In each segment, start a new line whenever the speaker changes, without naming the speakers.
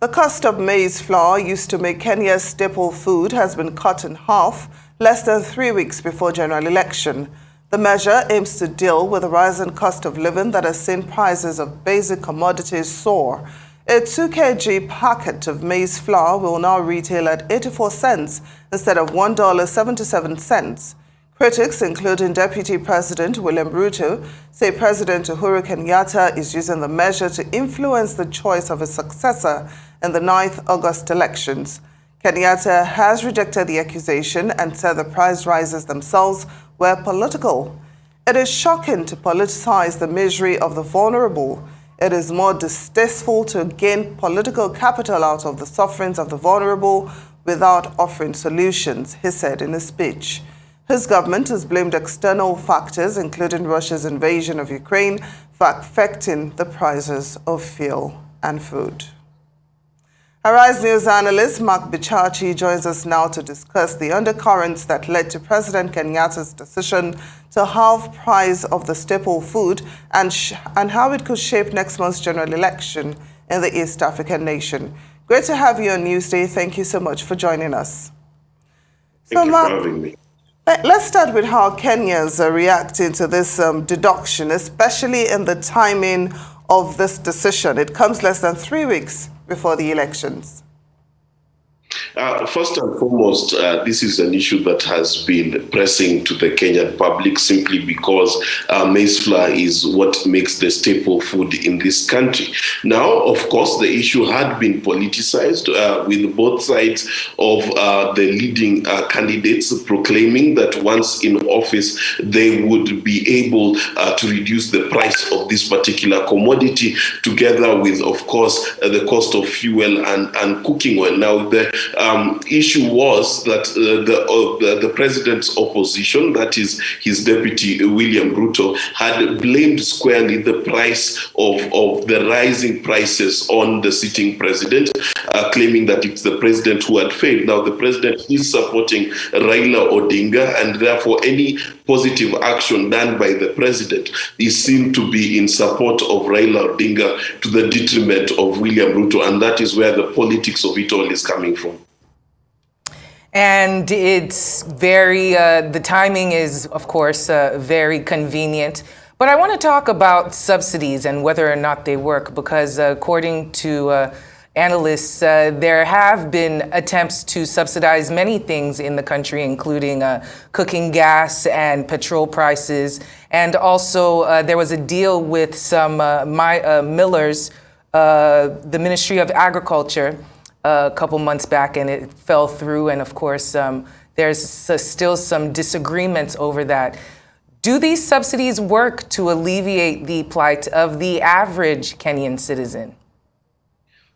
The cost of maize flour used to make Kenya's staple food has been cut in half less than 3 weeks before general election. The measure aims to deal with the rising cost of living that has seen prices of basic commodities soar. A 2 kg packet of maize flour will now retail at 84 cents instead of $1.77. Critics, including Deputy President William Ruto, say President Uhuru Kenyatta is using the measure to influence the choice of his successor in the 9th August elections. Kenyatta has rejected the accusation and said the price rises themselves were political. It is shocking to politicize the misery of the vulnerable. It is more distasteful to gain political capital out of the sufferings of the vulnerable without offering solutions, he said in a speech. His government has blamed external factors, including Russia's invasion of Ukraine, for affecting the prices of fuel and food. Arise News analyst Mark Bichachi joins us now to discuss the undercurrents that led to President Kenyatta's decision to halve price of the staple food and how it could shape next month's general election in the East African nation. Great to have you on Newsday. Thank you so much for joining us.
Thank you for having me.
Let's start with how Kenyans are reacting to this deduction, especially in the timing of this decision. It comes less than 3 weeks before the elections.
First and foremost, this is an issue that has been pressing to the Kenyan public simply because maize flour is what makes the staple food in this country. Now, of course, the issue had been politicized with both sides of the leading candidates proclaiming that once in office, they would be able to reduce the price of this particular commodity together with, of course, the cost of fuel and cooking oil. Now, the issue was that the president's opposition, that is his deputy William Ruto, had blamed squarely the price of the rising prices on the sitting president, claiming that it's the president who had failed. Now, the president is supporting Raila Odinga, and therefore any positive action done by the president is seen to be in support of Raila Odinga to the detriment of William Ruto, and that is where the politics of it all is coming from.
And it's very, the timing is, of course, very convenient. But I want to talk about subsidies and whether or not they work, because according to analysts, there have been attempts to subsidize many things in the country, including cooking gas and petrol prices. And also there was a deal with some millers, the Ministry of Agriculture, a couple months back, and it fell through. And of course, there's still some disagreements over that. Do these subsidies work to alleviate the plight of the average Kenyan citizen?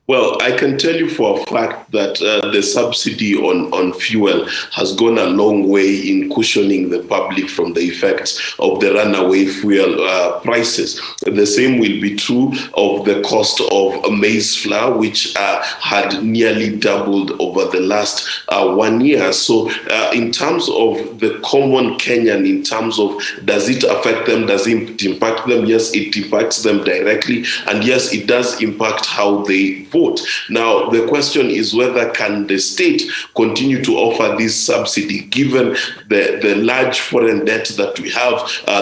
Well, I can tell you for a fact that the subsidy on fuel has gone a long way in cushioning the public from the effects of the runaway fuel prices. The same will be true of the cost of maize flour, which had nearly doubled over the last 1 year. So in terms of the common Kenyan, in terms of does it affect them, does it impact them? Yes, it impacts them directly. And yes, it does impact how they vote. Now, the question is whether can the state continue to offer this subsidy given the large foreign debt that we have,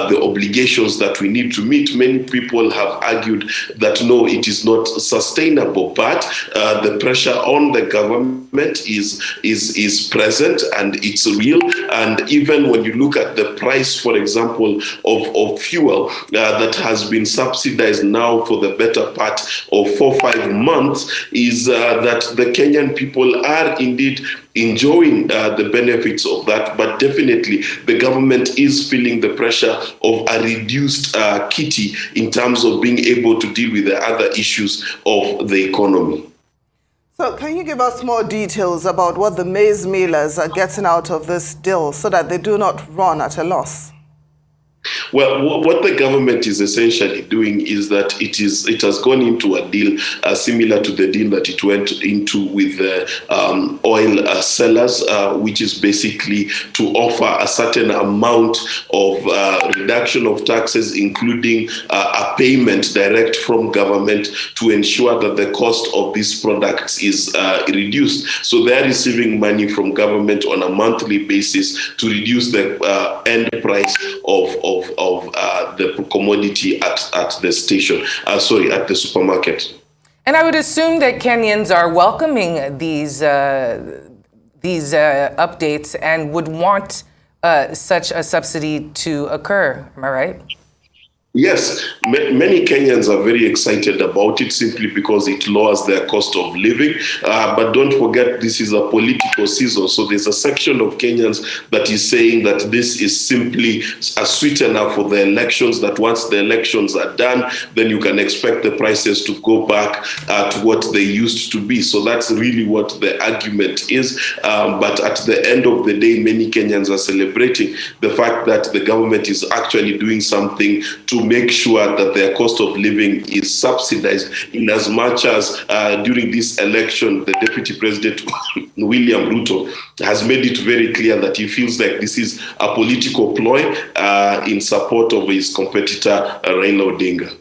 the obligations that we need to meet. Many people have argued that no, it is not sustainable, but the pressure on the government is present and it's real. And even when you look at the price, for example, of fuel that has been subsidized now for the better part of 4 or 5 months, is that the Kenyan people are indeed enjoying the benefits of that, but definitely the government is feeling the pressure of a reduced kitty in terms of being able to deal with the other issues of the economy.
So can you give us more details about what the maize millers are getting out of this deal so that they do not run at a loss?
Well, what the government is essentially doing is that it has gone into a deal similar to the deal that it went into with the oil sellers, which is basically to offer a certain amount of reduction of taxes, including a payment direct from government to ensure that the cost of these products is reduced. So they're receiving money from government on a monthly basis to reduce the end price of the commodity at the station, at the supermarket.
And I would assume that Kenyans are welcoming these updates and would want such a subsidy to occur. Am I right?
Yes, many Kenyans are very excited about it simply because it lowers their cost of living. But don't forget, this is a political season. So there's a section of Kenyans that is saying that this is simply a sweetener for the elections, that once the elections are done, then you can expect the prices to go back to what they used to be. So that's really what the argument is. But at the end of the day, many Kenyans are celebrating the fact that the government is actually doing something to make sure that their cost of living is subsidized, in as much as during this election, the Deputy President, William Ruto, has made it very clear that he feels like this is a political ploy in support of his competitor, Raila Odinga.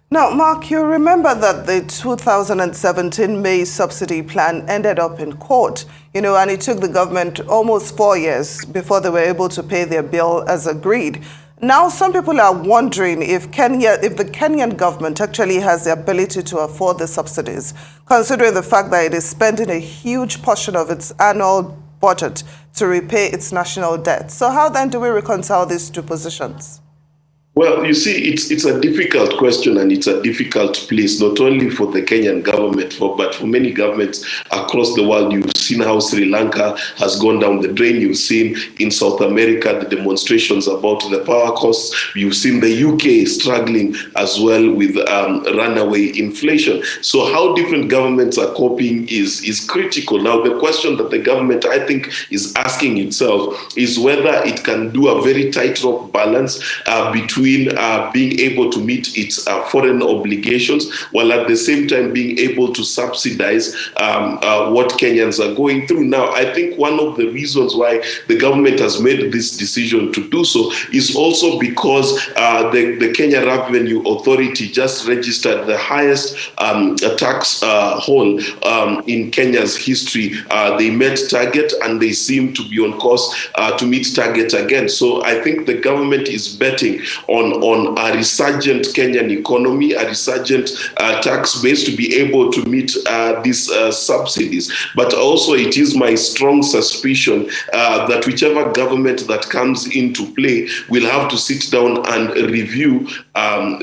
Now, Mark, you remember that the 2017 maize subsidy plan ended up in court, and it took the government almost 4 years before they were able to pay their bill as agreed. Now, some people are wondering if the Kenyan government actually has the ability to afford the subsidies, considering the fact that it is spending a huge portion of its annual budget to repay its national debt. So how then do we reconcile these two positions?
Well, you see, it's a difficult question, and it's a difficult place, not only for the Kenyan government, but for many governments across the world. You've seen how Sri Lanka has gone down the drain. You've seen in South America the demonstrations about the power costs. You've seen the UK struggling as well with runaway inflation. So how different governments are coping is critical. Now, the question that the government, I think, is asking itself is whether it can do a very tightrope balance between being able to meet its foreign obligations, while at the same time being able to subsidize what Kenyans are going through. Now, I think one of the reasons why the government has made this decision to do so is also because the Kenya Revenue Authority just registered the highest tax haul in Kenya's history. They met target, and they seem to be on course to meet target again. So I think the government is betting on a resurgent Kenyan economy, a resurgent tax base to be able to meet these subsidies. But also, it is my strong suspicion that whichever government that comes into play will have to sit down and review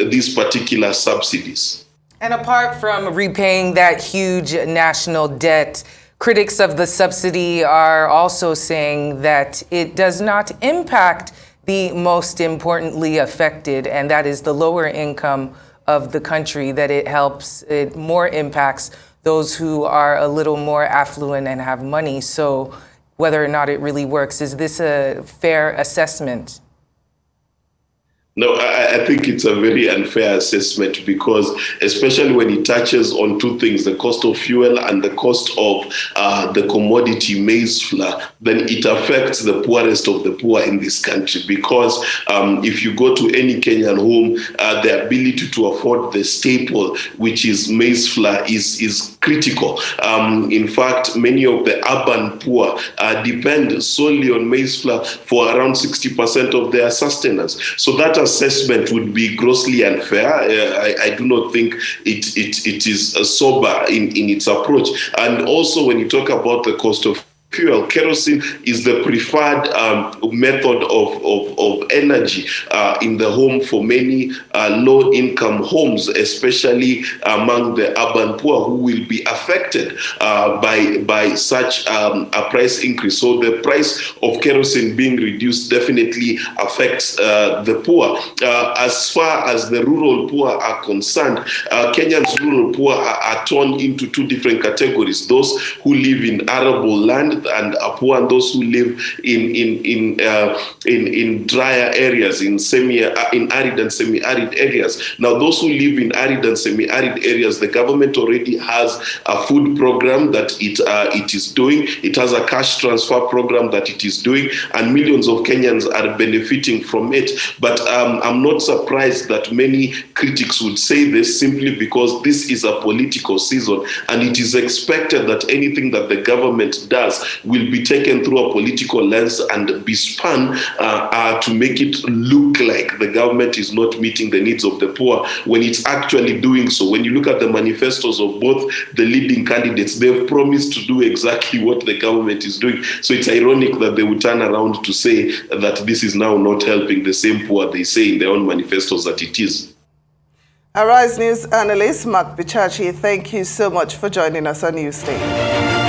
these particular subsidies.
And apart from repaying that huge national debt, critics of the subsidy are also saying that it does not impact the most importantly affected, and that is the lower income of the country, that it more impacts those who are a little more affluent and have money. So whether or not it really works, is this a fair assessment?
No, I think it's a very unfair assessment, because especially when it touches on two things, the cost of fuel and the cost of the commodity maize flour, then it affects the poorest of the poor in this country. Because if you go to any Kenyan home, the ability to afford the staple, which is maize flour, is critical. In fact, many of the urban poor depend solely on maize flour for around 60% of their sustenance. So that assessment would be grossly unfair. I do not think it is sober in its approach. And also, when you talk about the cost of fuel, kerosene is the preferred method of energy in the home for many low-income homes, especially among the urban poor, who will be affected by such a price increase. So the price of kerosene being reduced definitely affects the poor. As far as the rural poor are concerned, Kenya's rural poor are torn into two different categories: those who live in arable land, and are poor, and those who live in drier areas, in arid and semi-arid areas. Now, those who live in arid and semi-arid areas, the government already has a food program that it is doing. It has a cash transfer program that it is doing, and millions of Kenyans are benefiting from it. But I'm not surprised that many critics would say this, simply because this is a political season, and it is expected that anything that the government does will be taken through a political lens and be spun to make it look like the government is not meeting the needs of the poor, when it's actually doing so. When you look at the manifestos of both the leading candidates, they've promised to do exactly what the government is doing. So it's ironic that they would turn around to say that this is now not helping the same poor they say in their own manifestos that it is.
Arise News analyst Mark Bichachi, thank you so much for joining us on Newsday.